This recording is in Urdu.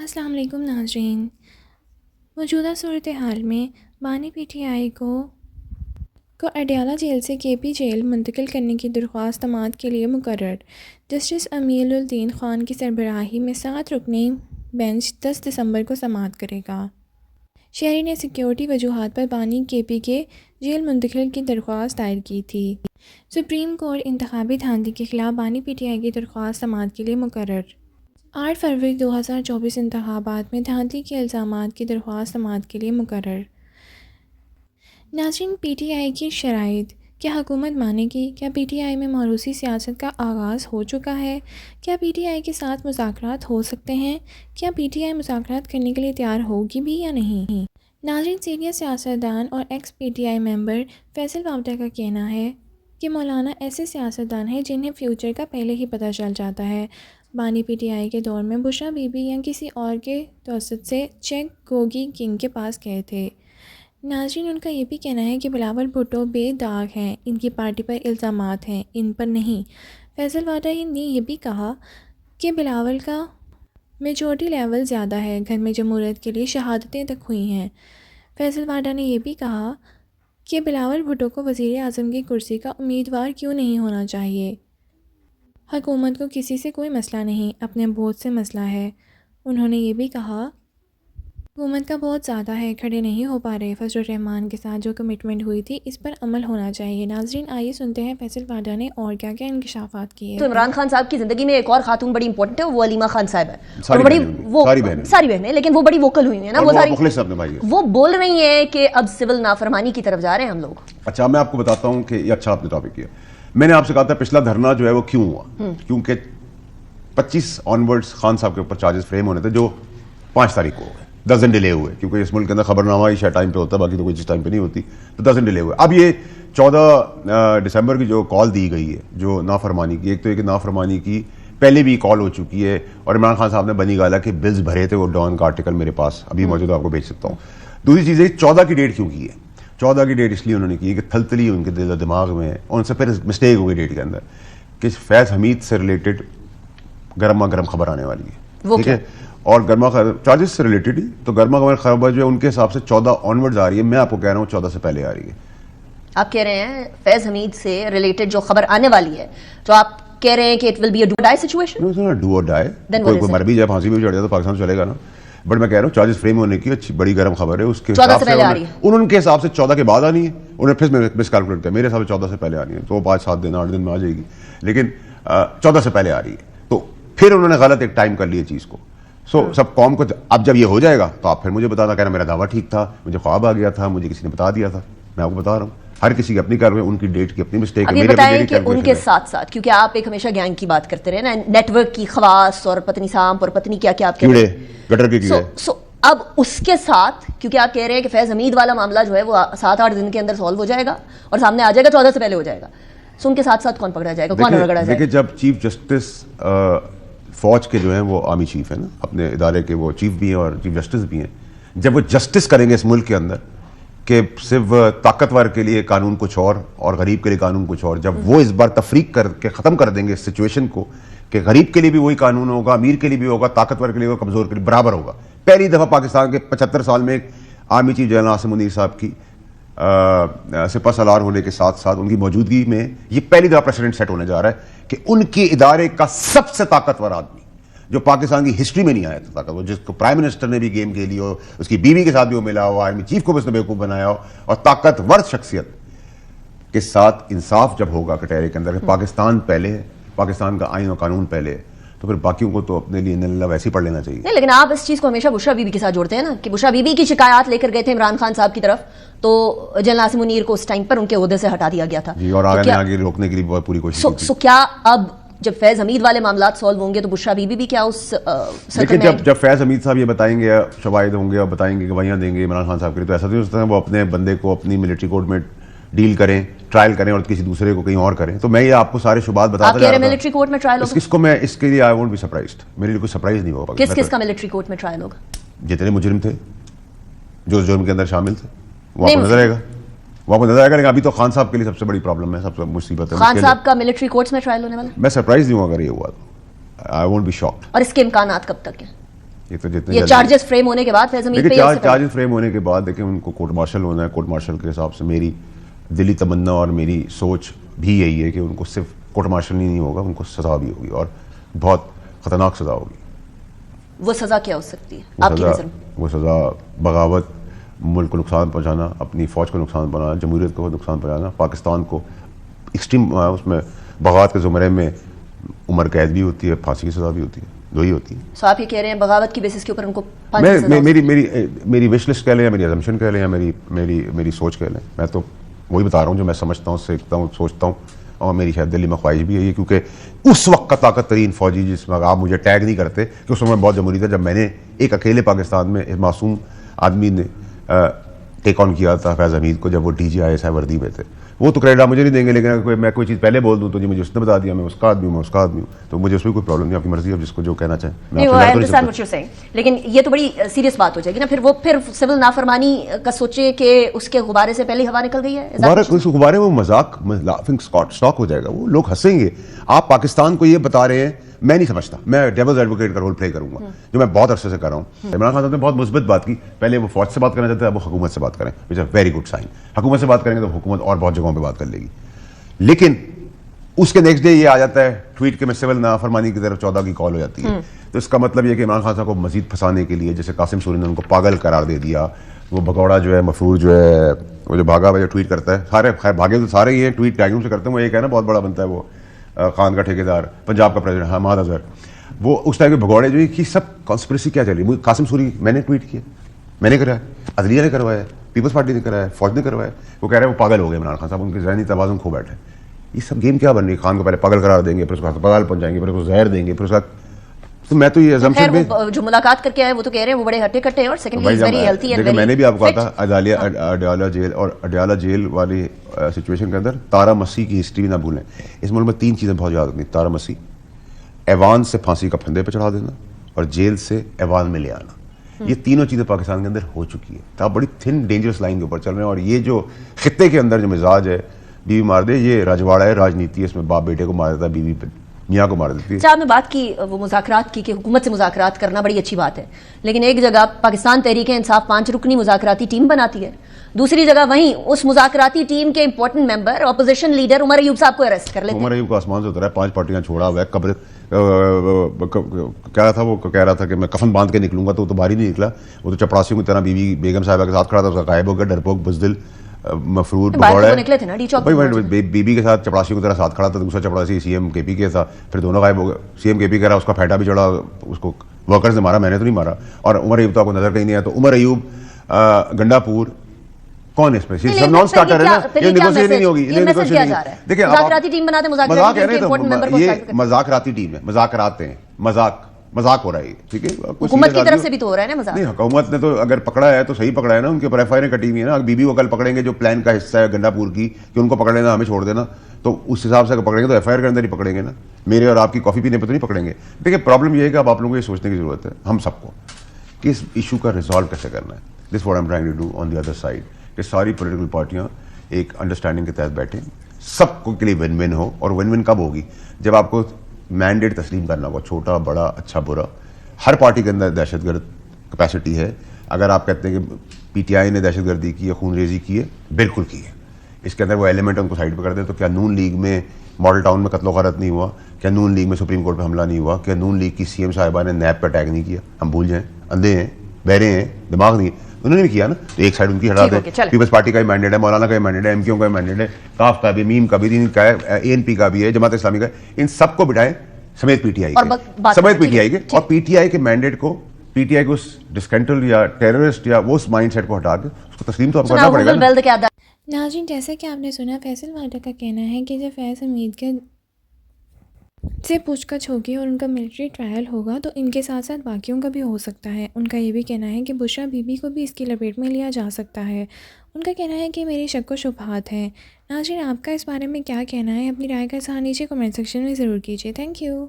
السلام علیکم ناظرین، موجودہ صورتحال میں بانی پی ٹی آئی کو اڈیالہ جیل سے کے پی جیل منتقل کرنے کی درخواست سماعت کے لیے مقرر۔ جسٹس امیل الدین خان کی سربراہی میں 7 رکنی بینچ 10 دسمبر کو سماعت کرے گا۔ شہری نے سیکیورٹی وجوہات پر بانی کے پی کے جیل منتقل کی درخواست دائر کی تھی۔ سپریم کورٹ انتخابی دھاندلی کے خلاف بانی پی ٹی آئی کی درخواست سماعت کے لیے مقرر۔ 8 فروری 2024 انتخابات میں دھاندلی کے الزامات کی درخواست سماعت کے لیے مقرر۔ ناظرین، پی ٹی آئی کی شرائط کیا حکومت مانے گی؟ کیا پی ٹی آئی میں موروثی سیاست کا آغاز ہو چکا ہے؟ کیا پی ٹی آئی کے ساتھ مذاکرات ہو سکتے ہیں؟ کیا پی ٹی آئی مذاکرات کرنے کے لیے تیار ہوگی بھی یا نہیں؟ ناظرین، سینئر سیاستدان اور ایکس پی ٹی آئی ممبر فیصل وابڈہ کا کہنا ہے کہ مولانا ایسے سیاستدان ہیں جنہیں فیوچر کا پہلے ہی پتہ چل جاتا ہے۔ بانی پی ٹی آئی کے دور میں بشرا بی بی یا کسی اور کے توسط سے چیک گوگی کنگ کے پاس گئے تھے۔ ناظرین، ان کا یہ بھی کہنا ہے کہ بلاول بھٹو بے داغ ہیں، ان کی پارٹی پر الزامات ہیں، ان پر نہیں۔ فیصل وابڈہ نے یہ بھی کہا کہ بلاول کا میجورٹی لیول زیادہ ہے، گھر میں جمہوریت کے لیے شہادتیں تک ہوئی ہیں۔ فیصل وابڈہ نے یہ بھی کہا کہ بلاول بھٹو کو وزیر اعظم کی کرسی کا امیدوار کیوں نہیں ہونا چاہیے۔ حکومت کو کسی سے کوئی مسئلہ نہیں، اپنے بوجھ سے مسئلہ ہے۔ انہوں نے یہ بھی کہا حکومت کا بہت زیادہ ہے، کھڑے نہیں ہو پا رہے۔ فضل الرحمان کے ساتھ جو کمٹمنٹ ہوئی تھی اس پر عمل ہونا چاہیے۔ ناظرین، آئیے سنتے ہیں فیصل وابڈہ نے اور کیا کیا انکشافات کیے۔ تو عمران خان صاحب کی زندگی میں ایک اور خاتون بڑی امپورٹنٹ ہے، وہ علیمہ خان صاحب ہے۔ ساری بہنیں، لیکن وہ بڑی ووکل ہوئی ہیں نا، وہ بول رہی ہیں کہ اب سول نافرمانی کی طرف جا رہے ہیں ہم لوگ۔ اچھا، میں آپ کو بتاتا ہوں کہ یہ اچھا آپ نے ٹاپک کیا۔ میں نے آپ سے کہا تھا پچھلا دھرنا جو ہے وہ کیوں ہوا، کیونکہ 25 آنورڈز خان صاحب کے اوپر چارجز فریم ہونے تھے جو 5 تاریخ کو ہو گئے۔ 10 دن ڈیلے ہوئے، کیونکہ اس ملک کے اندر خبرنامہ ہی شاید ٹائم پہ ہوتا ہے، باقی تو کوئی چیز ٹائم پہ نہیں ہوتی، تو 10 دن ڈیلے ہوئے۔ اب یہ 14 دسمبر کی جو کال دی گئی ہے جو نافرمانی کی، ایک تو یہ کہ نافرمانی کی پہلے بھی کال ہو چکی ہے اور عمران خان صاحب نے بنی گالا کے بلز بھرے تھے، وہ ڈان کا آرٹیکل میرے پاس ابھی موجود ہے، آپ کو بھیج سکتا ہوں۔ دوسری چیز ہے 14 کی ڈیٹ کیوں کی ہے؟ 14 کی ڈیٹ اس لیے انہوں نے کی ہے کہ تھلتلی ان کے دل و دماغ میں ہے، اور ان سے پھر مسٹیک ہو گئی ڈیٹ کے اندر کہ فیض حمید سے ریلیٹڈ گرما گرم خبر آنے والی ہے، ٹھیک ہے، اور گرما چارجز سے ریلیٹڈ ہی، تو گرما گرم خبر جو ہے ان کے حساب سے 14 آنورڈز آ رہی ہے۔ میں آپ کو کہہ رہا ہوں 14 سے پہلے آ رہی ہے۔ آپ کہہ رہے ہیں فیض حمید سے ریلیٹڈ جو خبر آنے والی ہے، تو آپ کہہ رہے ہیں کہ it will be a do or die situation? No, it's not do or die, کوئی مر بھی جائے، پھانسی بھی چڑھ جائے تو پاکستان چلے گا نا، بٹ میں کہہ رہا ہوں چارجز فریم ہونے کی اچھی بڑی گرم خبر ہے، اس کے 14 سے پہلے آ رہی ہے۔ ان کے حساب سے 14 کے بعد آنی ہے، انہوں نے پھر مس کیلکولیٹ کیا، میرے حساب سے 14 سے پہلے آنی ہے، تو 5-7 دن 8 دن میں آ جائے گی، لیکن 14 سے پہلے آ رہی ہے، تو پھر انہوں نے غلط ایک ٹائم کر لیا چیز کو۔ سب قوم کو اب جب یہ ہو جائے گا تو آپ پھر مجھے بتانا، کہنا میرا دعویٰ ٹھیک تھا، مجھے خواب آ گیا تھا، مجھے کسی نے بتا دیا تھا۔ میں آپ کو بتا رہا ہوں ہر کسی کی اپنی کاروائی، ان کی ڈیٹ کی اپنی مسٹیک ہے۔ اب یہ بتائیں کہ ان کے ساتھ ساتھ، کیونکہ آپ ایک ہمیشہ گینگ کی بات کرتے رہے نا، نیٹ ورک کی خواص اور پتنی سانپ اور پتنی کیا کیا آپ کہہ رہے ہیں، گٹر کے کیڑے، اب اس کے ساتھ کیونکہ آپ کہہ رہے ہیں کہ فیض حمید والا معاملہ جو ہے وہ 7-8 دن کے اندر سالو ہو جائے گا اور سامنے آ جائے گا، 14 سے پہلے ہو جائے گا، سو ان کے ساتھ ساتھ کون پکڑا جائے گا، کون رگڑا جائے گا؟ دیکھیں، جب چیف جسٹس فوج کے جو ہیں وہ آرمی چیف ہیں نا، اپنے ادارے کے وہ چیف بھی ہیں اور چیف جسٹس بھی ہیں، جب وہ جسٹس کریں گے اس ملک کے اندر کہ صرف طاقتور کے لیے قانون کچھ اور غریب کے لیے قانون کچھ اور، جب وہ اس بار تفریق کر کے ختم کر دیں گے اس سچویشن کو کہ غریب کے لیے بھی وہی قانون ہوگا، امیر کے لیے بھی ہوگا، طاقتور کے لیے ہوگا، کمزور کے لیے برابر ہوگا۔ پہلی دفعہ پاکستان کے 75 سال میں ایک army chief general Asim Munir صاحب کی سپہ سالار ہونے کے ساتھ ساتھ ان کی موجودگی میں یہ پہلی دفعہ پریسیڈنٹ سیٹ ہونے جا رہا ہے کہ ان کے ادارے کا سب سے طاقتور آدمی جو پاکستان کی ہسٹری میں نہیں آیا تھا طاقتور، جس کو پرائم منسٹر نے بھی گیم کھیلی ہو، اس کی بیوی کے ساتھ بھی وہ ملا ہو، آرمی چیف کو بھی اس نے بیوقوف بنایا ہو، اور طاقتور شخصیت کے ساتھ انصاف جب ہوگا کٹہرے کے اندر کہ پاکستان پہلے ہے، پاکستان کا آئین اور قانون پہلے ہے، تو پھر باقیوں کو تو اپنے لیے اللہ ویسے ہی پڑھ لینا چاہیے۔ نہیں، لیکن آپ اس چیز کو ہمیشہ بشرا بی بی کے ساتھ جوڑتے ہیں نا، کہ بشرا بی بی کی شکایات لے کر گئے تھے عمران خان صاحب کی طرف، تو جنرل عاصم منیر کو اس ٹائم پر ان کے عہدے سے ہٹا دیا گیا تھا جی، اور آگے روکنے کے لیے بہت پوری کوشش کی۔ سو کیا اب جب فیض حمید والے معاملات سالو ہوں گے تو بشرا بی بی بھی کیا اس لیکن جب فیض حمید صاحب یہ بتائیں گے، شواہد ہوں گے اور بتائیں گے، گواہیاں دیں گے عمران خان صاحب کے لیے، تو ایسا نہیں ہو سکتا وہ اپنے بندے کو اپنی ملٹری کورٹ میں ڈیل کریں، ٹرائل کریں اور کسی دوسرے کو کہیں اور کریں۔ تو میں یہ آپ کو سارے شبہات بتاتا آپ کہہ رہے ہیں ملٹری کورٹ میں ٹرائل ہوگا؟ اس کو میں اس کے لیے آئی وونٹ بی سرپرائزڈ، میرے لیے کوئی سرپرائز نہیں ہوگا۔ کس کس کا ملٹری کورٹ میں ٹرائل ہوگا؟ جتنے مجرم تھے جو جرم کے اندر شامل تھے وہ آپ کو نظر آئے گا، وہ آپ کو نظر آئے گا، لیکن ابھی تو خان صاحب کے لیے سب سے بڑی پرابلم ہے، سب سے مصیبت ہے۔ خان صاحب کا ملٹری کورٹس میں ٹرائل ہونے والا؟ میں سرپرائز نہیں ہوں اگر یہ ہوا تو، آئی وونٹ بی شاکڈ۔ اور اس کے امکانات کب تک ہیں؟ یہ چارجز فریم ہونے کے بعد فیض حمید پہ چارجز فریم ہونے کے بعد دیکھیں ان کو کورٹ مارشل ہونا ہے. کورٹ مارشل کے حساب سے میری دلی تمنا اور میری سوچ بھی یہی ہے کہ ان کو صرف کورٹ مارشل ہی نہیں ہوگا, ان کو سزا بھی ہوگی اور بہت خطرناک سزا ہوگی. وہ سزا کیا ہو سکتی ہے آپ کی نظر میں؟ وہ سزا بغاوت, ملک کو نقصان پہنچانا, اپنی فوج کو نقصان پہنچانا, جمہوریت کو نقصان پہنچانا, پاکستان کو ایکسٹریم اس میں بغاوت کے زمرے میں عمر قید بھی ہوتی ہے, پھانسی کی سزا بھی ہوتی ہے, دو ہی ہوتی ہے. سو آپ یہ کہہ رہے ہیں بغاوت کی بیسس کے اوپر ان کو میری وش لسٹ کہہ لیں یا میری ازمپشن کہہ لیں یا میری سوچ کہہ لیں, میں تو وہی بتا رہا ہوں جو میں سمجھتا ہوں, سیکھتا ہوں, سوچتا ہوں, اور میری شاید دلی میں خواہش بھی ہے, کیونکہ اس وقت کا طاقت ترین فوجی جس میں آپ مجھے ٹیگ نہیں کرتے کہ اس میں بہت جمہوری تھا, جب میں نے ایک اکیلے پاکستان میں ایک معصوم آدمی نے ٹیک آن کیا تھا فیض حمید کو, جب وہ D G I S I وردی میں تھے. وہ تو کریڈٹ مجھے نہیں دیں گے, لیکن میں کوئی چیز پہلے بول دوں تو جی مجھے اس نے بتا دیا, میں اس کا آدمی ہوں, تو مجھے اس میں کوئی پرابلم نہیں, آپ کی مرضی ہے, جس کو جو کہنا چاہیں. لیکن یہ تو بڑی سیریس بات ہو جائے گی نا, پھر وہ سول نافرمانی کا سوچے کہ اس کے غبارے سے پہلے ہوا نکل گئی ہے, غبارے وہ مذاق اسٹاک ہو جائے گا, وہ لوگ ہنسیں گے. آپ پاکستان کو یہ بتا رہے ہیں, میں نہیں سمجھتا, میں ڈیولز ایڈوکیٹ کا رول پلے کروں گا جو میں بہت عرصے سے کر رہا ہوں. عمران خان صاحب نے بہت مثبت بات کی, پہلے وہ فوج سے بات کرنا چاہتے ہیں, اب وہ حکومت سے بات کریں, وچ از ویری گڈ سائن. حکومت سے بات کریں گے تو حکومت اور بہت جگہوں پہ بات کر لے گی, لیکن اس کے نیکسٹ ڈے یہ آ جاتا ہے ٹویٹ کے میں سول نافرمانی کی طرف 14 کی کال ہو جاتی ہے. تو اس کا مطلب یہ کہ عمران خان صاحب کو مزید پھنسانے کے لیے, جیسے قاسم سوری نے ان کو پاگل قرار دے دیا, وہ بگوڑا جو ہے مفرور جو ہے وہ جو بھاگا ہوا ٹویٹ کرتا ہے, سارے خیر بھاگے تو سارے ہی ہیں, ٹویٹ ٹیگنگ سے کرتے ہیں, وہ ایک ہے نا بہت بڑا بنتا ہے وہ خان کا ٹھیکیدار, پنجاب کا پریزیڈنٹ حماد اظہر, وہ اس ٹائم کے بھگوڑے جو کہ سب کانسپریسی کیا چلی. قاسم سوری میں نے ٹویٹ کیا, میں نے کرایا, عدلیہ نے کروایا, پیپلز پارٹی نے کرایا, فوج نے کروایا. وہ کہہ رہے ہیں وہ پاگل ہو گئے عمران خان صاحب, ان کے ذہنی توازن کھو بیٹھے. یہ سب گیم کیا بن رہی ہے؟ خان کو پہلے پاگل قرار دیں گے, پھر اس کو ہسپتال پہنچائیں گے, پھر اس کو زہر دیں گے, پھر اس کا تو میں تو یہ assumption بھی جو ملاقات کر کے آئے وہ تو کہہ رہے ہیں وہ بڑے ہٹے کٹے ہیں, اور secondly is very healthy and very. میں نے بھی آپ کو کہا تھا اڈیالہ جیل اور اڈیالہ جیل والی سچویشن کے اندر تارا مسیح کی ہسٹری بھی نہ بھولیں. اس ملک میں 3 چیزیں بہت یاد رکھنی, تارا مسیح, ایوان سے پھانسی کا پھندے پہ چڑھا دینا, اور جیل سے ایوان میں لے آنا. یہ تینوں چیزیں پاکستان کے اندر ہو چکی ہے. تو آپ بڑی تھن ڈینجرس لائن کے اوپر چل رہے ہیں, اور یہ جو خطے کے اندر جو مزاج ہے بیوی مار دے, یہ راجواڑا ہے, راجنیتی ہے, اس میں باپ بیٹے کو مار دیتا ہے, بیوی میاں کو مار دیتی ہے. اچھا, آپ نے بات کی وہ مذاکرات کی کہ حکومت سے مذاکرات کرنا بڑی اچھی بات ہے, لیکن ایک جگہ پاکستان تحریک انصاف 5 رکنی مذاکراتی ٹیم بناتی ہے, دوسری جگہ وہیں اس مذاکراتی ٹیم کے امپورٹنٹ ممبر اپوزیشن لیڈر عمر ایوب صاحب کو اریسٹ کر لیتے ہیں. عمر ایوب کو آسمان سے اترا ہے, 5 پارٹیاں چھوڑا ہوا ہے, قبر کیا تھا, وہ کہہ رہا تھا کہ میں کفن باندھ کے نکلوں گا, تو وہ تو باہر ہی نہیں نکلا, وہ تو چپڑاسیوں کی طرح بیوی بیگم صاحبہ کے ساتھ کھڑا تھا, اس کا غائب ہو گیا, ڈرپوک بزدل مفرور بگوڑا بی بی کے ساتھ چپڑاسیوں کی طرح ساتھ کھڑا تھا, دوسرا چپڑاسی سی ایم کے پی کے تھا, پھر دونوں غائب ہو گئے. سی ایم کے پی کہہ رہا اس کا پھیٹا بھی چڑھا, اس کو ورکرز نے مارا, میں نے تو نہیں مارا, اور عمر ایوب تو آپ کو نظر کہیں نہیں آیا. تو عمر ایوب گنڈا پور کون ہے اس میں, سب نان اسٹارٹر ہے نا, یہ نیگوشیشن نہیں ہوگی. دیکھیں یہ مذاکراتی ٹیم ہے, مذاکرات ہیں, مذاق ہو رہا ہے, ٹھیک ہے, حکومت کی طرف سے بھی تو ہو رہا ہے نا مذاق. نہیں, حکومت نے تو اگر پکڑا ہے تو صحیح پکڑا ہے نا, ان کے اوپر ایف آئی آر کٹی ہوئی ہے نا. بی بی کو کل پکڑیں گے جو پلان کا حصہ ہے گنڈا پور کی, کہ ان کو پکڑ لینا, ہمیں چھوڑ دینا, تو اس حساب سے اگر پکڑیں گے تو ایف آئی آر کے اندر ہی پکڑیں گے نا, میرے اور آپ کی کافی پینے پہ تو نہیں پکڑیں گے. دیکھیں پرابلم یہ ہے کہ اب آپ لوگوں کو یہ سوچنے کی ضرورت ہے, ہم سب کو, کہ اس ایشو کا ریزالو کیسے کرنا ہے. This what I am trying to do on the other side, کہ ساری پولیٹیکل پارٹیاں ایک انڈرسٹینڈنگ کے تحت بیٹھیں, سب کو کے لیے ون ون ہو. اور ون ون کب ہوگی؟ جب آپ کو مینڈیٹ تسلیم کرنا ہوگا, چھوٹا بڑا اچھا برا. ہر پارٹی کے اندر دہشت گرد کیپیسٹی ہے. اگر آپ کہتے ہیں کہ پی ٹی آئی نے دہشت گردی کی ہے, خون ریزی کی ہے, بالکل کی ہے, اس کے اندر وہ ایلیمنٹ ان کو سائڈ پہ کر دیں. تو کیا نون لیگ میں ماڈل ٹاؤن میں قتل و غارت نہیں ہوا؟ کیا نون لیگ میں سپریم کورٹ پہ حملہ نہیں ہوا؟ کیا نون لیگ کی سی ایم صاحبہ نے نیب پہ اٹیک نہیں کیا؟ ہم بھول جائیں, اندھے ہیں, بہرے ہیں, دماغ نہیں ہے, انہوں نے بھی کیا نا. تو ایک سائڈ ان کی ہٹا دیں. پیپلز پارٹی کا ہی مینڈیٹ ہے, مولانا کا ہی مینڈیٹ ہے, ایم کیو کا ہی مینڈیٹ ہے, کاف کا بھی, میم کا بھی, دین کا ہے, اے این پی کا بھی ہے, جماعت اسلامی کا ہے, ان سب کو بٹھائیں سمیت پی ٹی آئی کے, سمیت پی ٹی آئی کے. اور پی ٹی آئی کے مینڈیٹ کو, پی ٹی آئی کو اس ڈسکنٹل یا ٹیررسٹ یا وہ اس مائنڈ سیٹ کو ہٹا کے اس کو تسلیم تو آپ کرنا پڑے گا. ناظرین, جیسا کہ آپ نے سنا, فیصل واٹا کا کہنا ہے کہ جب فیض حمید کے سے پوچھ گچھ ہوگی اور ان کا ملٹری ٹرائل ہوگا تو ان کے ساتھ ساتھ باقیوں کا بھی ہو سکتا ہے. ان کا یہ بھی کہنا ہے کہ بشرا بی بی کو بھی اس کی لپیٹ میں لیا جا سکتا ہے. ان کا کہنا ہے کہ میری شک و شبہات ہیں. ناظرین, آپ کا اس بارے میں کیا کہنا ہے؟ اپنی رائے کا اظہار نیچے کمنٹ سیکشن میں ضرور کیجیے. Thank you.